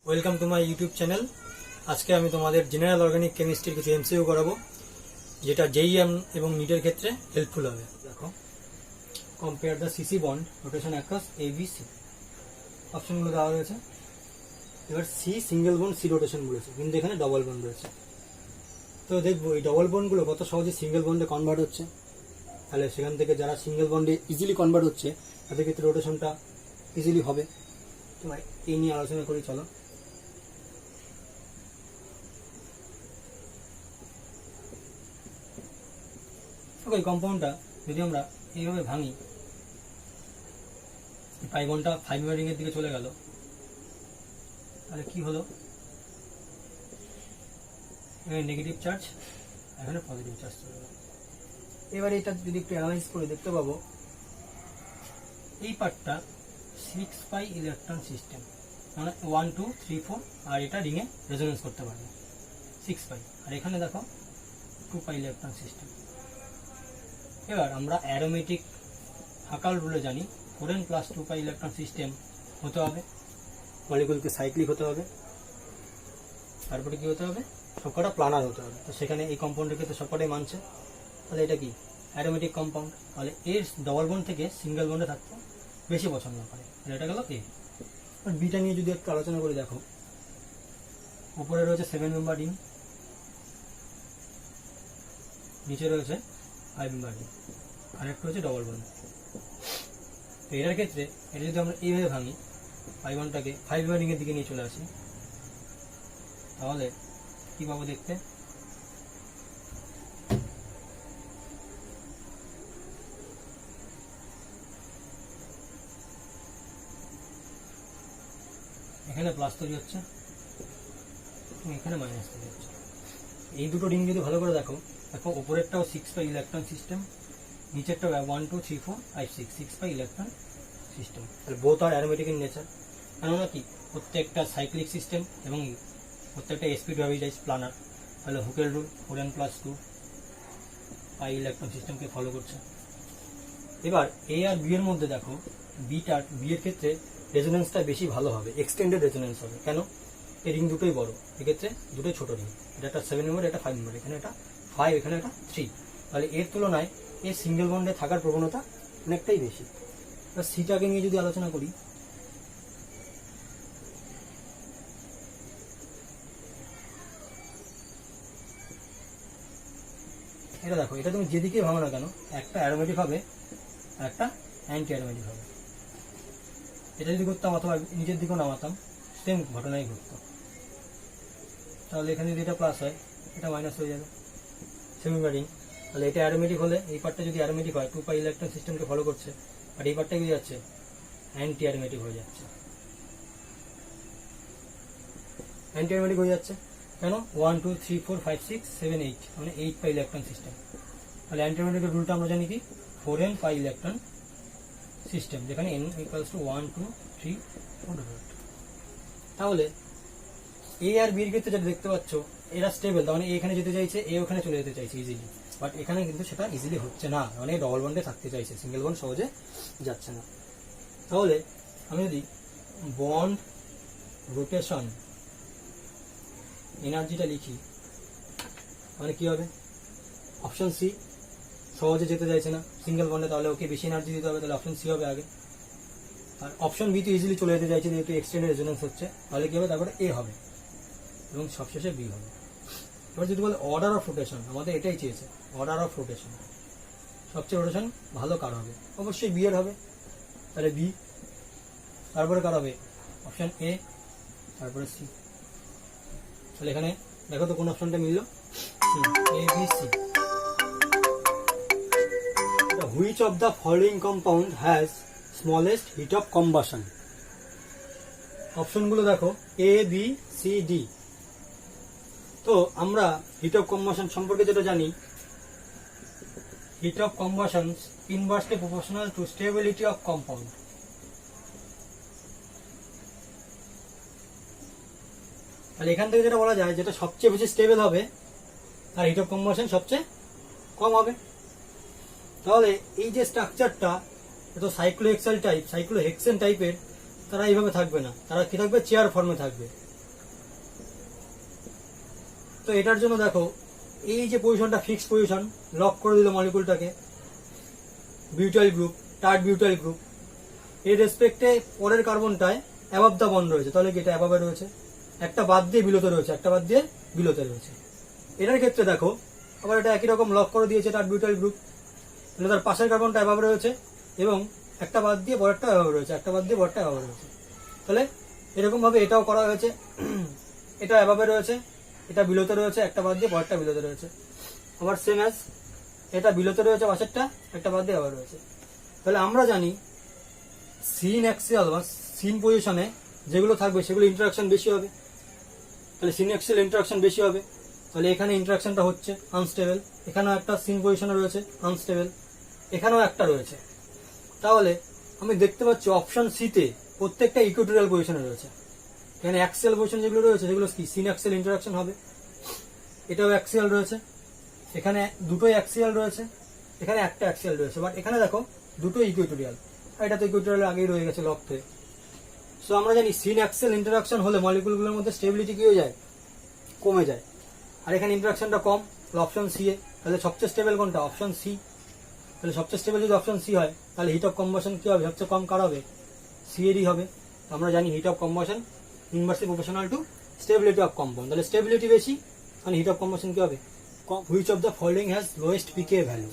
Welcome to my YouTube channel. আজকে আমি তোমাদের জেনারেল অর্গানিক কেমিস্ট্রির কিছু এমসিকিউ করাবো, যেটা জেইএম এবং নিটের ক্ষেত্রে হেল্পফুল হবে। দেখো, compare the C C bond rotation across ABC. অপশনগুলো দেওয়া রয়েছে। এবার C single bond C rotation বলেছে, কিন্তু এখানে ডবল বন্ড রয়েছে। তো দেখবো এই ডবল বন্ডগুলো কত সহজে সিঙ্গেল বন্ডে কনভার্ট হচ্ছে। তাহলে সেখান থেকে যারা সিঙ্গেল বন্ডে ইজিলি কনভার্ট হচ্ছে তাদের ক্ষেত্রে রোটেশনটা ইজিলি হবে। তো এই নিয়ে আলোচনা করি, চলো। ওই কম্পাউন্ডটা যদি আমরা এইভাবে ভাঙি, পাই বন্ডটা 5 রিং এর দিকে চলে গেল, তাহলে কি হলো? এখানে নেগেটিভ চার্জ, এখানে পজিটিভ চার্জ চলে গেল। এবার এটা যদি একটু অ্যানালাইজ করে দেখতে পাবো, এই পার্টটা 6 পাই ইলেকট্রন সিস্টেম, মানে 1 2 3 4, আর এটা রিঙে রেজোনেন্স করতে পারবে 6 পাই। আর এখানে দেখো 2 পাই ইলেকট্রন সিস্টেম। এবার আমরা অ্যারোমেটিক হাকাল রুলে জানি 4n + 2 পাই ইলেকট্রন সিস্টেম হতে হবে, মলিকুলকে সাইক্লিক হতে হবে, তারপরে কি হতে হবে? সবকটা প্লানার হতে হবে। তো সেখানে এই কম্পাউন্ডের ক্ষেত্রে সবকটাই মানছে, তাহলে এটা কি অ্যারোমেটিক কম্পাউন্ড। তাহলে এর ডবল বন্ড থেকে সিঙ্গেল বন্ডে থাকতে বেশি পছন্দ করে। এটা গেল এ। আর বিটা নিয়ে যদি একটু আলোচনা করি, দেখো উপরে রয়েছে 7 মেম্বার রিং, নিচে রয়েছে 5 মেম্বার রিং, আর একটা হচ্ছে ডবল বন্ড। তো এটার ক্ষেত্রে এটা যদি আমরা এইভাবে ভাঙি, 5 বন্ডটাকে 5 মেম্বার রিং এর দিকে নিয়ে চলে আসি, তাহলে কি পাবো দেখতে? এখানে প্লাস তৈরি হচ্ছে, এখানে মাইনাস তৈরি হচ্ছে। এই দুটো রিং যদি ভালো করে দেখো, দেখো উপরেরটাও 6 পাই ইলেকট্রন সিস্টেম, নিচেরটাও 1 2 3 4 5 6 পাই ইলেকট্রন সিস্টেম। তাহলে both are aromatic in nature. কেননা কি প্রত্যেকটা সাইক্লিক সিস্টেম এবং প্রত্যেকটা স্পিড ওয়াইজ প্লানার। তাহলে Huckel rule 4n + 2 pi electron সিস্টেমকে ফলো করছে। এবার এ আর বি এর মধ্যে দেখো, বি এর ক্ষেত্রে রেজোনেন্সটা বেশি ভালো হবে, এক্সটেন্ডেড রেজোনেন্স হবে। কেন? এই রিং দুটোই বড়, এক্ষেত্রে দুটোই ছোট রিং। এটা একটা 7 মেম্বার, এটা 5 মেম্বার, এখানে এটা 5, এখানে এটা 3। তাহলে এর তুলনায় এর সিঙ্গেল বন্ডে থাকার প্রবণতা অনেকটাই বেশি। এবার সিটাকে নিয়ে যদি আলোচনা করি, এটা দেখো, এটা তুমি যেদিকে ভাঙো না কেন, একটা অ্যারোমেটিক হবে আর একটা অ্যান্টি অ্যারোমেটিক হবে। এটা যদি করতাম অথবা নিচের দিকেও নামাতাম, সেম ঘটনাই ঘটতো। তাহলে এখানে যদি এটা প্লাস হয়, এটা মাইনাস হয়ে যাবে, সেমি রিং। তাহলে এটা অ্যারোমেটিক হলে এই পার্টটা যদি অ্যারোমেটিক হয়, 2 পাই ইলেকট্রন সিস্টেমকে ফলো করছে, আর এই পার্টটা কি যাচ্ছে? অ্যান্টি অ্যারোমেটিক হয়ে যাচ্ছে। অ্যান্টি অ্যারোমেটিক হয়ে যাচ্ছে কেন? 1 2 3 4 5 6 7 8, মানে 8 পাই ইলেকট্রন সিস্টেম। তাহলে অ্যান্টি অ্যারোমেটিকের রুলটা আমরা জানি কি 4n পাই ইলেকট্রন সিস্টেম, যেখানে n = 1 2 3 4। তাহলে এ আর বির ক্ষেত্রে যেটা দেখতে পাচ্ছ, এরা স্টেবল, তার মানে এখানে যেতে চাইছে, এ ওখানে চলে যেতে চাইছে ইজিলি। বাট এখানে কিন্তু সেটা ইজিলি হচ্ছে না, মানে ডবল বন্ডে থাকতে চাইছে, সিঙ্গেল বন্ড সহজে যাচ্ছে না। তাহলে আমি যদি বন্ড রোটেশন এনার্জিটা লিখি, মানে কি হবে? অপশন সি, সহজে যেতে চাইছে না সিঙ্গেল বন্ডে, তাহলে ওকে বেশি এনার্জি দিতে হবে, তাহলে অপশন সি হবে আগে। আর অপশন বি তো ইজিলি চলে যেতে চাইছে, যেহেতু এক্সটেন্ডেড রেজোনেন্স হচ্ছে, তাহলে কি হবে? তারপরে এ হবে এবং সবশেষে বি হবে। এবার যদি বলে অর্ডার অফ রোটেশন, আমাদের এটাই চেয়েছে, অর্ডার অফ রোটেশন, সবচেয়ে রোটেশন ভালো কার হবে? অবশ্যই বি এর হবে। তাহলে বি, তারপরে কার হবে? অপশন এ, তারপরে সি। তাহলে এখানে দেখো তো কোন অপশনটা মিলল? A B C. Which of the following compound has smallest heat of combustion? অপশনগুলো দেখো এ বি সি ডি। তো আমরা হিট অফ কম্বাশন সম্পর্কে যেটা জানি, heat of combustion inversely proportional to stability of compound. তাহলে এখান থেকে যেটা বলা যায়, যেটা সবচেয়ে বেশি স্টেবল হবে তার হিট অফ কম্বাশন সবচেয়ে কম হবে। তাহলে এই যে স্ট্রাকচারটা, এটা সাইক্লোহেক্সাল টাইপ, সাইক্লোহেক্সেন টাইপের, তারা এইভাবে থাকবে না, তারা কি থাকবে? চেয়ার ফর্মে থাকবে। তো এটার জন্য দেখো এই যে পজিশনটা ফিক্সড পজিশন, লক করে দিল মলিকুলটাকে, butyl group, tert butyl group, এর রেসপেক্টে পরের কার্বনটায় অ্যাবাভ দা বন্ড রয়েছে, তাহলে কি এটা অ্যাবাভে রয়েছে, একটা বাদ দিয়ে বিলোতে রয়েছে, একটা বাদ দিয়ে বিলোতে রয়েছে। এটার ক্ষেত্রে দেখো আবার এটা একই রকম লক করে দিয়েছে টার্ট বিউটাইল গ্রুপ, তাহলে তার পাশের কার্বনটা অ্যাবাভে রয়েছে এবং একটা বাদ দিয়ে পরেরটা অ্যাবাভে রয়েছে, একটা বাদ দিয়ে পরেরটা অ্যাবাভে রয়েছে। তাহলে এরকম ভাবে এটাও করা হয়েছে, এটা অ্যাবাভে রয়েছে, এটা বিলোতে রয়েছে, একটা বাদ দিয়ে পরেরটা বিলোতে রয়েছে। আবার সেম অ্যাজ এটা বিলোতে রয়েছে পাশেরটা, একটা বাদ দিয়ে অ্যাবাভে রয়েছে। তাহলে আমরা জানি সিন অ্যাক্সিয়াল বা সিন পজিশনে যেগুলো থাকবে সেগুলো ইন্টারাকশন বেশি হবে, তাহলে সিন অ্যাক্সিয়াল ইন্টারাকশন বেশি হবে, তাহলে এখানে ইন্টারাকশনটা হচ্ছে আনস্টেবল, এখানেও একটা সিন পজিশনে রয়েছে আনস্টেবল, এখানেও একটা রয়েছে। তাহলে আমি দেখতে পাচ্ছি অপশন সিতে প্রত্যেকটা ইকুয়েটোরিয়াল পজিশনে রয়েছে। এখানে অ্যাক্সিয়াল পজিশন যেগুলো রয়েছে সেগুলো কি সিন অ্যাক্সিয়াল ইন্টারাকশন হবে, এটাও অ্যাক্সিয়াল রয়েছে, এখানে দুটোই অ্যাক্সিয়াল রয়েছে, এখানে একটা অ্যাক্সিয়াল রয়েছে, বাট এখানে দেখো দুটো ইকুয়েটোরিয়াল, এটা তো ইকুয়েটোরিয়াল আগেই রয়ে গেছে লক্ষ্যে। সো আমরা জানি সিন অ্যাক্সিয়াল ইন্টারাকশন হলে মলিকুলগুলোর মধ্যে স্টেবিলিটি কি হয়ে যায়, কমে যায়। আর এখানে ইন্টারাকশনটা কম, অপশন সি এ, তাহলে সবচেয়ে স্টেবল কোনটা, অপশন সি। তাহলে সবচেয়ে স্টেবল যদি অপশন সি হয় তাহলে হিট অফ কম্বাশন কি হবে, সবচেয়ে কম কার হবে, সি এরই হবে। আমরা জানি heat of combustion inversely proportional to stability of compound, তাহলে স্টেবিলিটি বেশি মানে হিট অফ কম্বাশন কি হবে কম। Which of the following has lowest pK value,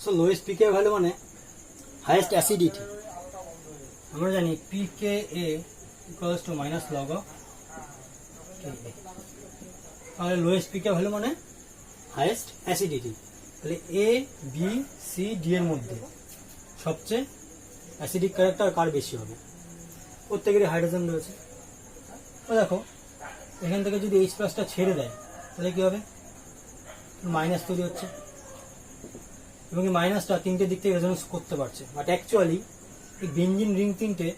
so lowest pK value মানে হাইয়েস্ট অ্যাসিডিটি। আমরা জানি pK a equals to minus log of K, তাহলে লোয়েস্ট পিকে ভ্যালু মানে হাইয়েস্ট অ্যাসিডিটি। তাহলে এ বি সি ডি এর মধ্যে সবচেয়ে acidic character কার বেশি হবে, প্রত্যেকেরই হাইড্রোজেন রয়েছে। তো দেখো এখান থেকে যদি এইচ প্লাসটা ছেড়ে দেয় তাহলে কি হবে, মাইনাস তৈরি হচ্ছে এবং এই মাইনাসটা তিনটে দিক থেকে রেজোনেন্স করতে পারছে। বাট অ্যাকচুয়ালি এই বেঞ্জিন রিং তিনটে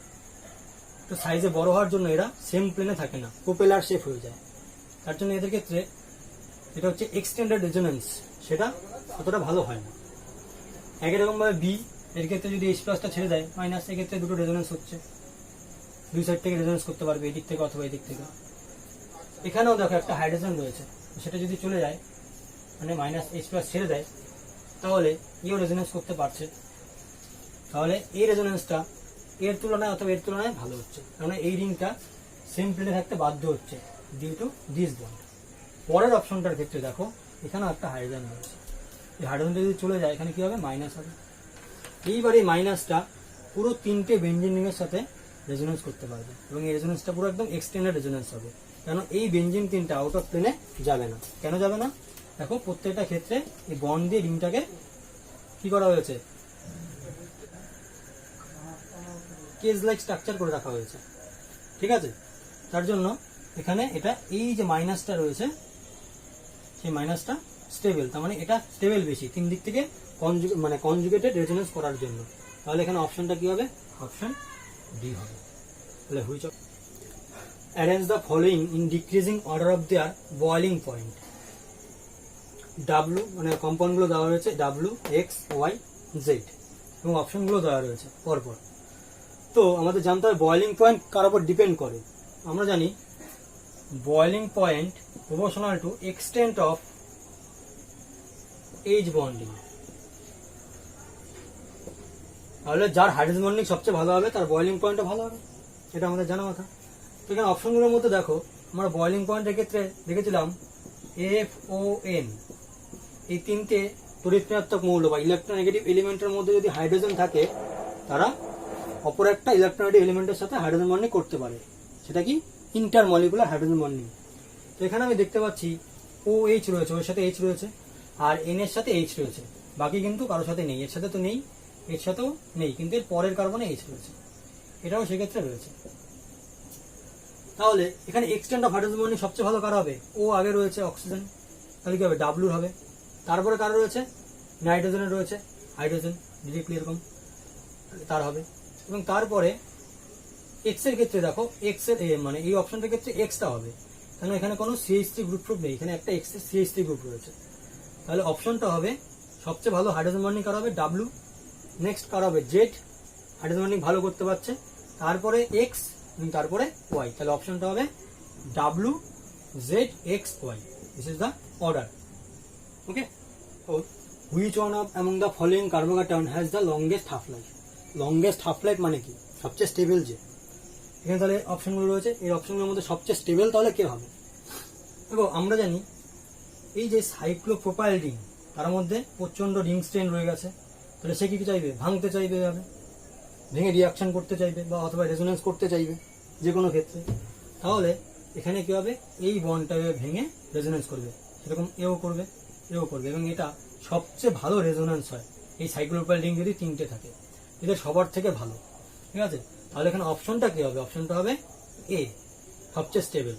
তো সাইজে বড় হওয়ার জন্য এরা সেম প্লেনে থাকে না, প্রোপেলার শেপ হয়ে যায়। তার জন্য এদের ক্ষেত্রে এটা হচ্ছে এক্সটেন্ডেড রেজোনেন্স, সেটা অতটা ভালো হয় না। একই রকম ভাবে বি এর ক্ষেত্রে যদি এইচ প্লাসটা ছেড়ে দেয় মাইনাস, এক্ষেত্রে দুটো রেজোনেন্স হচ্ছে, দুই সাইড থেকে রেজোনেন্স করতে পারবে, এদিক থেকে অথবা এদিক থেকে। এখানেও দেখো একটা হাইড্রোজেন রয়েছে, সেটা যদি চলে যায় মানে মাইনাস এইচ প্লাস ছেড়ে দেয় তাহলে ইও রেজোনেন্স করতে পারছে। তাহলে এই রেজোনেন্সটা এর তুলনায় অথবা এর তুলনায় ভালো হচ্ছে, কারণ এই রিংটা সেম প্লেনে থাকতে বাধ্য হচ্ছে ডিউ টু দিস বন্ড। পরের অপশনটার ক্ষেত্রে দেখো এখানেও একটা হাইড্রোজেন রয়েছে, এই হাইড্রোজেনটা যদি চলে যায় এখানে কি হবে, মাইনাস হবে। এইবার এই মাইনাসটা পুরো তিনটে বেঞ্জিন রিং এর সাথে রেজোনেন্স করতে পারবে এবং এই রেজোনেন্সটা পুরো একদম এক্সটেন্ডেড রেজোনেন্স হবে, কেন এই বেঞ্জিন তিনটা আউট অফ প্লেনে যাবে না। কেন যাবে না, দেখো প্রত্যেকটা ক্ষেত্রে এই বন্ড দিয়ে রিংটাকে কি করা হয়েছে, কেজ লাইক স্ট্রাকচার করে রাখা হয়েছে, ঠিক আছে। তার জন্য এখানে এটা এই যে মাইনাসটা রয়েছে সেই মাইনাসটা স্টেবল, তার মানে এটা স্টেবল বেশি তিন দিক থেকে মানে কনজুগেটেড রেজোনেন্স করার জন্য। তাহলে এখানে অপশনটা কি হবে, অপশন ডি হবে। তাহলে which of arrange the following in decreasing order of their boiling point. W মানে কম্পাউন্ডগুলো দেওয়া রয়েছে ডাব্লু এক্স ওয়াই জেড এবং অপশনগুলো দেওয়া রয়েছে পরপর। তো আমাদের জানতে হবে বয়েলিং পয়েন্ট কার উপর ডিপেন্ড করে। আমরা জানি boiling point proportional to extent of H bonding. তাহলে যার হাইড্রোজেন বন্ডিং সবচেয়ে ভালো হবে তার বয়েলিং পয়েন্টও ভালো হবে, এটা আমাদের জানা কথা। তো এখানে অপশনগুলোর মধ্যে দেখো আমরা বয়েলিং পয়েন্টের ক্ষেত্রে দেখেছিলাম এফ ও এন, এই তিনটে তড়িৎ ঋণাত্মক মৌল বা ইলেকট্রোনেগেটিভ এলিমেন্টের মধ্যে যদি হাইড্রোজেন থাকে তারা অপর একটা ইলেকট্রোনেগেটিভ এলিমেন্টের সাথে হাইড্রোজেন বন্ডিং করতে পারে, সেটা কি ইন্টারমলিকুলার হাইড্রোজেন বন্ডিং। তো এখানে আমি দেখতে পাচ্ছি ও এইচ রয়েছে, ওর সাথে এইচ রয়েছে, আর এন এর সাথে এইচ রয়েছে, বাকি কিন্তু কারোর সাথে নেই, এর সাথে তো নেই, এর সাথেও নেই, কিন্তু এর পরের কার্বনে এইচ রয়েছে, এটাও সেক্ষেত্রে রয়েছে। তাহলে এখানে এক্সটেন্ট অফ হাইড্রোজেন বন্ডিং সবচেয়ে ভালো কার হবে, ও আগে রয়েছে অক্সিজেন, তাহলে কি হবে ডাব্লুর হবে। তারপরে কার রয়েছে, নাইট্রোজেনের রয়েছে, হাইড্রোজেন ডিরেক্টলি এরকম তার হবে। এবং তারপরে এক্স এর ক্ষেত্রে দেখো এক্স এর মানে এই অপশনটার ক্ষেত্রে এক্সটা হবে, কারণ এখানে কোনো CH3 গ্রুপ নেই, এখানে একটা এক্স এর CH3 গ্রুপ রয়েছে। তাহলে অপশনটা হবে সবচেয়ে ভালো হাইড্রোজেন বন্ডিং কার হবে, ডাব্লু। নেক্সট কার হবে, জেড, হাইড্রোজেন বন্ডিং ভালো করতে পারছে, তারপরে এক্স এবং তারপরে ওয়াই। তাহলে অপশনটা হবে W ZXY. This is the order. Okay. So which one of among the following carbocation has the longest half life? Longest half life মানে কি? সবচেয়ে স্টেবল যে। এখানে তাহলে অপশনগুলো রয়েছে, এই অপশনগুলোর মধ্যে সবচেয়ে স্টেবল তাহলে কে হবে? দেখো আমরা জানি এই যে সাইক্লোপ্রোপাইল রিং তার মধ্যে প্রচন্ড রিং স্ট্রেন রয়ে গেছে, তাহলে সে কি চাইবে? ভাঙতে চাইবে, এভাবে ভেঙে রিয়াকশন করতে চাইবে বা অথবা রেজোনেন্স করতে চাইবে যে কোনো ক্ষেত্রে। তাহলে এখানে কি হবে? এই বন্ডটা ভেঙে রেজোনেন্স করবে, সেরকম এও করবে, এও করবে, এবং এটা সবচেয়ে ভালো রেজোনেন্স হয় এই সাইক্লোপ্রোপাইল রিং যদি তিনটে থাকে, এটা সবার থেকে ভালো। ঠিক আছে, তাহলে এখানে অপশনটা কি হবে? অপশনটা হবে এ, সবচেয়ে স্টেবল।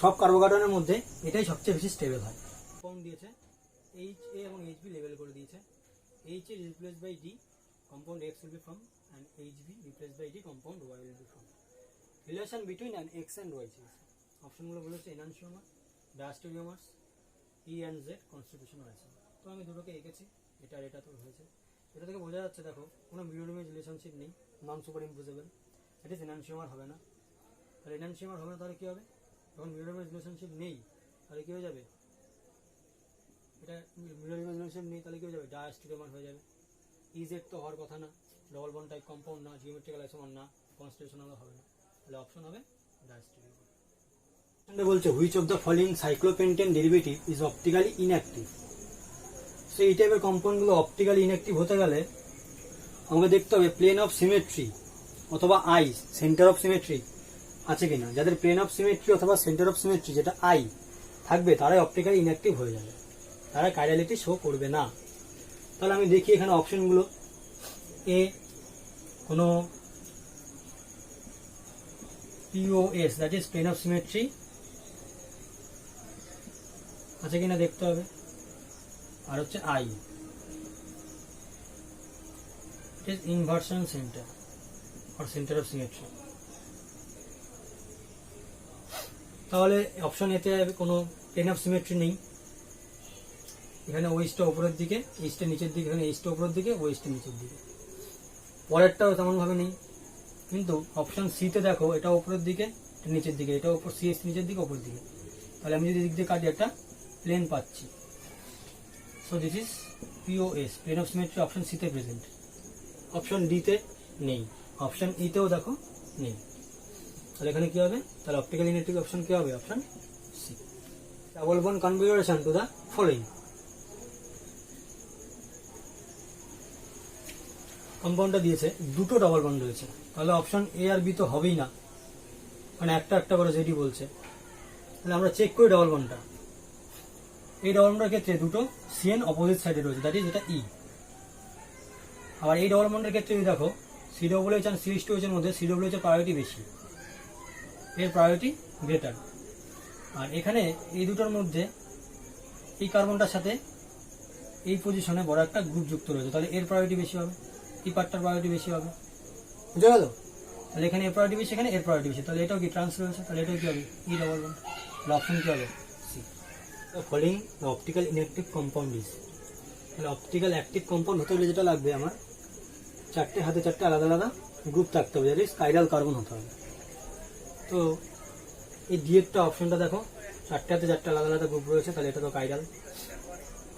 সব কার্বোকার্বনের মধ্যে এটাই সবচেয়ে বেশি স্টেবল হয়। কম্পাউন্ড দিয়েছে এইচ এ এবং এইচ বি লেবেল করে দিয়েছে। H A replace by D, compound X will be from, and HB replaced by D, compound Y will be from. Relation between an X and Y is অপশনগুলো বলেছে এনানশিওমার, ডায়াস্টেরিওমার্স, E and Z constitution আছে। তো আমি দুটোকে এঁকেছি, এটা আর এটা তো হয়েছে। এটা থেকে বোঝা যাচ্ছে দেখো কোনো মিরর ইমেজ রিলেশনশিপ নেই, নন সুপার ইম্পোজেবল, দ্যাট ইজ এনানশিওমার হবে না। তাহলে এনানশিওমার হবে না, তাহলে কি হবে? যখন মিরর ইমেজ রিলেশনশিপ নেই তাহলে কি হয়ে যাবে? এটা মিরর ইমেজ রিলেশনশিপ নেই তাহলে কি হয়ে যাবে? ডায়াস্টেরিওমার হয়ে যাবে। ইজেড তো হওয়ার কথা না, ডবল বন্ড টাইপ কম্পাউন্ড না, জিওমেট্রিক্যাল আইসোমার না, কনস্টিটিউশনাল হবে না, তাহলে অপশন হবে ডায়াস্টেরিওমার। বলছে which of the following cyclopentane derivative is optically inactive. So এই টাইপের কম্পাউন্ডগুলো অপটিক্যালি ইনঅ্যাক্টিভ হতে গেলে আমাকে দেখতে হবে প্লেন অফ সিমেট্রি অথবা আই, সেন্টার অফ সিমেট্রি আছে কিনা। যাদের প্লেন অফ সিমেট্রি অথবা সেন্টার অফ সিমেট্রি যেটা আই থাকবে তারাই অপটিক্যালি ইনঅ্যাক্টিভ হয়ে যাবে, তারা কাইরালিটি শো করবে না। তাহলে আমি দেখি এখানে অপশনগুলো। এ কোনো POS, that is plane of symmetry আছে কিনা দেখতে হবে। আর হচ্ছে I, it is inversion centre or centre of symmetry. তাহলে অপশন এতে কোনো প্লেন অফ সিমেট্রি নেই। এখানে ওয়েস্টটা উপরের দিকে, ইস্টটা নিচের দিকে, এখানে ইস্টটা উপরের দিকে, ওয়েস্টটা নিচের দিকে। পরেরটাও তেমন ভাবে নেই, কিন্তু অপশন সিতে দেখো এটা উপরের দিকে, এটা নিচের দিকে, এটা উপর সি এস নিচের দিকে, উপরের দিকে। তাহলে আমি যদি দিক দিয়ে কাটি একটা প্লেন পাচ্ছি। So this is POS, plane of symmetry option সিতে প্রেজেন্ট। অপশন ডিতে নেই, অপশন ইতেও দেখো নেই। তাহলে এখানে কি হবে? তাহলে অপটিক্যাল ইনঅ্যাক্টিভ অপশন কি হবে? Option C. Double bond configuration to the following. কম্পাউন্ডটা দিয়েছে দুটো ডাবল বন্ড রয়েছে, তাহলে অপশন এ আর বি তো হবেই না, মানে একটা একটা করে যেটি বলছে। তাহলে আমরা চেক করি ডাবল বন্ডটা। এই ডাবল বন্ডের ক্ষেত্রে দুটো CN অপোজিট সাইডে রয়েছে, দ্যাট ইজ এটা ই। আবার এই ডাবল বন্ডের ক্ষেত্রে যদি দেখো COOH আর CH2OH এর মধ্যে COOH এর প্রায়োরিটি বেশি, এর প্রায়োরিটি গ্রেটার। আর এখানে এই দুটোর মধ্যে এই কার্বনটার সাথে এই পজিশনে বড় একটা গ্রুপ যুক্ত রয়েছে, তাহলে এর প্রায়োরিটি বেশি হবে, এই পার্টটার প্রায়োরিটি বেশি হবে। বুঝে গেল? তাহলে এখানে এর প্রায়োরিটি বেশি, এখানে এর প্রায়োরিটি বেশি, তাহলে এটাও কি ট্রান্স রয়েছে, তাহলে এটাও কি হবে? ই ডাবল বন্ড। তাহলে অপশন কি হবে? C. The following the optical inactive compound is. তাহলে অপটিক্যাল অ্যাক্টিভ কম্পাউন্ড হতে গেলে যেটা লাগবে আমার, চারটে হাতে চারটে আলাদা আলাদা গ্রুপ থাকতে হবে, দ্যাট ইজ কাইরাল কার্বন হতে হবে। তো এই ডিএরটা অপশনটা দেখো, চারটে হাতে চারটে আলাদা আলাদা গ্রুপ রয়েছে, তাহলে এটা তো কাইরাল।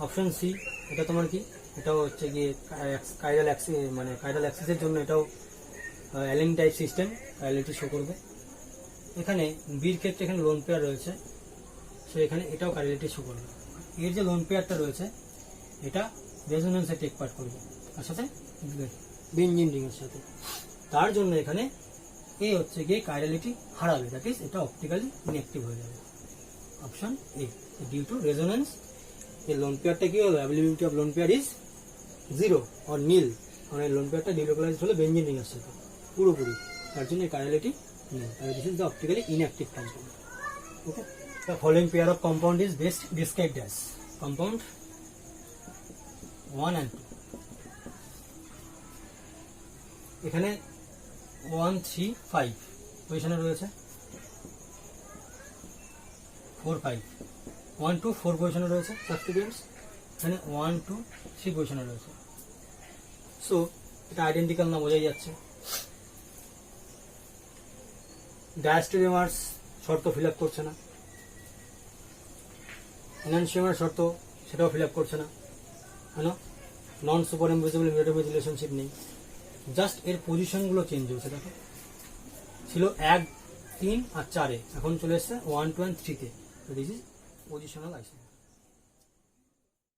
অপশন সি, এটা তোমার কি? এটাও হচ্ছে গিয়ে কাইরাল অ্যাক্সিস, মানে কাইরাল অ্যাক্সিসের জন্য এটাও অ্যালিন টাইপ সিস্টেম, কাইরালিটি শো করবে। এখানে বির ক্ষেত্রে এখানে লোন পেয়ার রয়েছে, সো এখানে এটাও কাইরালিটি শো করবে। এর যে লোন পেয়ারটা রয়েছে এটা রেজোনেন্সে টেক পার্ট করবে, তার সাথে বেনজিন রিং এর সাথে। তার জন্য এখানে এ হচ্ছে গিয়ে কাইরালিটি হারাবে, দ্যাট ইজ এটা অপটিক্যালি ইনঅ্যাক্টিভ হয়ে যাবে। Option A, due to resonance এই লোন পেয়ারটা কি হবে? Availability of lone pair is 0 or nil, মানে লোন পেয়ারটা ডিলোকালাইজড হলে বেনজিন রিং এর সাথে পুরোপুরি, তার জন্য কাইরালিটি নেই। This is the optically inactive compound. Okay, the following pair of compound is best described as compound 1 and 2। এখানে 1, 3, 5 পজিশনে রয়েছে, 4, 5, 1, 2, 4 পজিশনে রয়েছে সাবস্টিটিউয়েন্টস। এখানে 1, 2, 3 পজিশনে রয়েছে। সো এটা আইডেন্টিক্যাল না, বোঝাই যাচ্ছে। ডায়াস্টেরিওমার্স শর্ত ফিল আপ করছে না, এনান্সিয়ামের শর্ত সেটাও ফিল আপ করছে না, কেন? নন সুপার ইম্পোজেবল ইমিউটেবল রিলেশনশিপ নেই, জাস্ট এর পজিশনগুলো চেঞ্জ হয়েছে। দেখো ছিল 1, 3 আর 4-এ, এখন চলে এসছে 1, 2 and 3-তে। This is positional isolation.